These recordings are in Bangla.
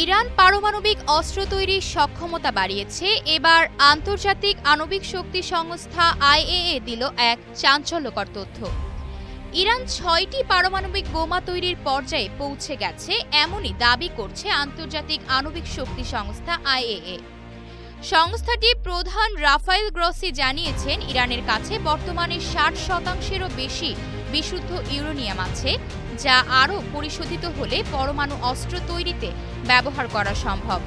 ইরান পারমাণবিক অস্ত্র তৈরির সক্ষমতা বাড়িয়েছে। এবার আন্তর্জাতিক আণবিক শক্তি সংস্থা আইএএ দিল এক চাঞ্চল্যকর তথ্য। ইরান ৬টি পারমাণবিক বোমা তৈরির পর্যায়ে পৌঁছে গেছে, এমনই দাবি করছে আন্তর্জাতিক আণবিক শক্তি সংস্থা আইএএ। সংস্থাটির প্রধান রাফায়েল গ্রসি জানিয়েছেন, ইরানের কাছে বর্তমানে ৬০%-এরও বেশি বিশুদ্ধ ইউরেনিয়াম আছে, যা আরও পরিশোধিত হলে পরমাণু অস্ত্র তৈরিতে ব্যবহার করা সম্ভব।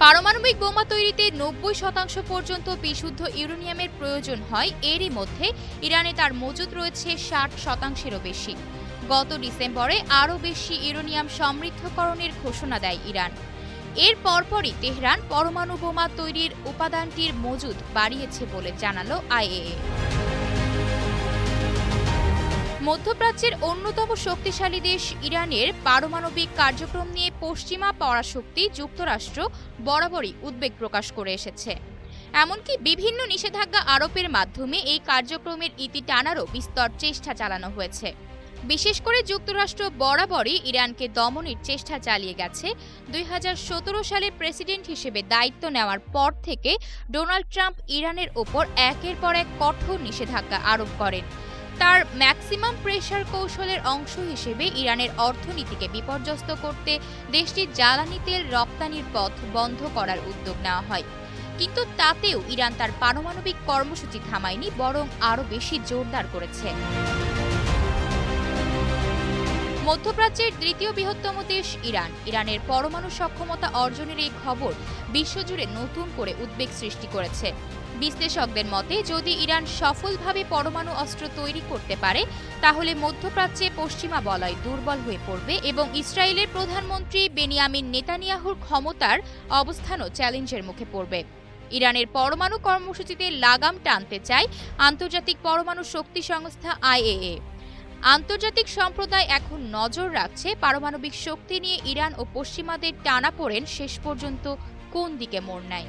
পারমাণবিক বোমা তৈরিতে ৯০% পর্যন্ত বিশুদ্ধ ইউরেনিয়ামের প্রয়োজন হয়। এরই মধ্যে ইরানে তার মজুদ রয়েছে ৬০%-এরও বেশি। গত ডিসেম্বরে আরও বেশি ইউরেনিয়াম সমৃদ্ধকরণের ঘোষণা দেয় ইরান। এর পরপরই তেহরান পরমাণু বোমা তৈরির উপাদানটির মজুদ বাড়িয়েছে বলে জানালো আইএএ। মধ্যপ্রাচ্যের অন্যতম শক্তিশালী দেশ ইরানের পারমাণবিক কার্যক্রম নিয়ে পশ্চিমা পরাশক্তি যুক্তরাষ্ট্র বরাবরই উদ্বেগ প্রকাশ করে এসেছে। এমনকি বিভিন্ন নিষেধাজ্ঞা আরোপের মাধ্যমে এই কার্যক্রমের ইতি টানারও বিস্তর চেষ্টা চালানো হয়েছে। বিশেষ করে যুক্তরাষ্ট্র বরাবরই ইরানকে দমনের চেষ্টা চালিয়ে গেছে। ২০১৭ সালে প্রেসিডেন্ট হিসেবে দায়িত্ব নেওয়ার পর থেকে ডোনাল্ড ট্রাম্প ইরানের ওপর একের পর এক কঠোর নিষেধাজ্ঞা আরোপ করেন। তার ম্যাক্সিমাম প্রেসার কৌশলের অংশ হিসেবে ইরানের অর্থনীতিকে বিপর্যস্ত করতে দেশটির জ্বালানি তেল রপ্তানির পথ বন্ধ করার উদ্যোগ নেওয়া হয়। কিন্তু তাতেও ইরান তার পারমাণবিক কর্মসূচি থামায়নি, বরং আরও বেশি জোরদার করেছে। মধ্যপ্রাচ্যের দ্বিতীয় বৃহত্তম দেশ ইরান। ইরানের পরমাণু সক্ষমতা অর্জনের এই খবর বিশ্বজুড়ে নতুন করে উদ্বেগ সৃষ্টি করেছে। বিশ্লেষকদের মতে, যদি ইরান সফলভাবে পরমাণু অস্ত্র তৈরি করতে পারে, তাহলে মধ্যপ্রাচ্যে পশ্চিমা বলয় দুর্বল হয়ে পড়বে এবং ইসরায়েলের প্রধানমন্ত্রী বেনিয়ামিন নেতানিয়াহুর ক্ষমতার অবস্থানও চ্যালেঞ্জের মুখে পড়বে। ইরানের পরমাণু কর্মসূচিতে লাগাম টানতে চায় আন্তর্জাতিক পরমাণু শক্তি সংস্থা আইএএ। আন্তর্জাতিক সম্প্রদায় এখন নজর রাখছে পারমাণবিক শক্তি নিয়ে ইরান ও পশ্চিমাদের টানাপোড়েন শেষ পর্যন্ত কোন দিকে মোড় নেয়।